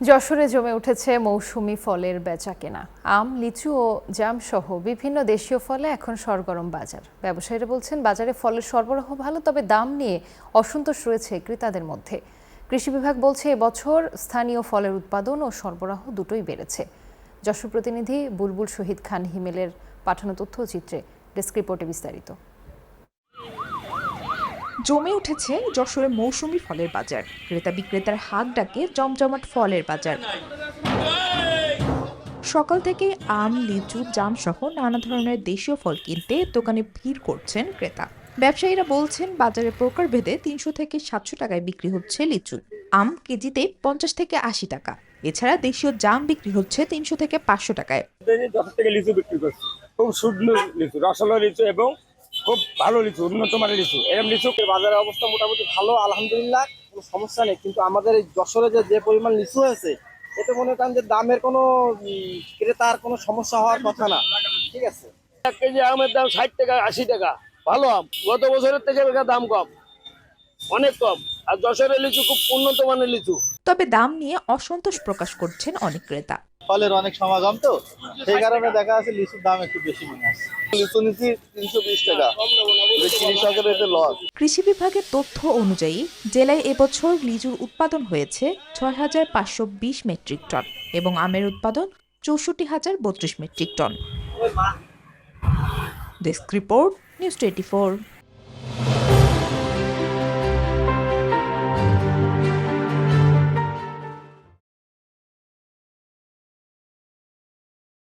যশোরে জমে উঠেছে মৌসুমি ফলের বেচাকেনা। আম, লিচু ও জাম সহ বিভিন্ন দেশীয় ফলে এখন সরগরম বাজার। ব্যবসায়ীরা বলছেন বাজারে ফলের সরবরাহ ভালো, তবে দাম নিয়ে অসন্তোষ রয়েছে ক্রেতাদের মধ্যে। কৃষি বিভাগ বলছে এবছর স্থানীয় ফলের উৎপাদন ও সরবরাহ দুটোই বেড়েছে। যশোর প্রতিনিধি বুলবুল শহীদ খান হিমেলের পাঠানো তথ্যচিত্রে ডেস্ক রিপোর্টে বিস্তারিত। জমে উঠেছে যশোরে মৌসুমি ফলের বাজার। ক্রেতা বিক্রেতার হাত ডাকে জমজমাট ফলের বাজার। সকাল থেকে আম, লিচু, জাম সহ নানা ধরনের দেশীয় ফল কিনতে দোকানে ভিড় করছেন ক্রেতা। ব্যবসায়ীরা বলছেন বাজারে প্রকারভেদে ৩০০ থেকে ৭০০ টাকায় বিক্রি হচ্ছে লিচু। আম কেজিতে ৫০ থেকে ৮০ টাকা। এছাড়া দেশীয় জাম বিক্রি হচ্ছে ৩০০ থেকে ৫০০ টাকায়। থেকে লিচু বিক্রি করছি, খুব সুন্দর লিচু, রসালো লিচু এবং খুব ভালো লিচু, উন্নত মানের লিচু। এরকম লিচু বাজারের অবস্থা মোটামুটি ভালো, আলহামদুলিল্লাহ, কোনো সমস্যা নেই। কিন্তু আমাদের এই যশোরে যে পরিমাণ লিচু হয়েছে, এতে মনে করেন যে দামের কোনো ক্রেতার কোনো সমস্যা হওয়ার কথা না। ঠিক আছে, 1 কেজি আমের দাম 60 টাকা 80 টাকা। ভালো আম, গত বছরের থেকে দাম কম, অনেক কম। আর যশোরের লিচু খুব উন্নত মানের লিচু। তবে দাম নিয়ে অসন্তোষ প্রকাশ করছেন অনেক ক্রেতা। ফলের অনেক সমাগম, তো সেই কারণে দেখা যাচ্ছে লিচুর দাম একটু বেশি মনে হচ্ছে। লিচু নিচ্ছি 320 টাকা, কৃষকের এতে লস। কৃষি বিভাগের তথ্য অনুযায়ী জেলায় এবছর লিচুর উৎপাদন হয়েছে ৬,৫২০ মেট্রিক টন এবং আমের উৎপাদন ৬৪,০৩২ metric ton. Desk report, news 24।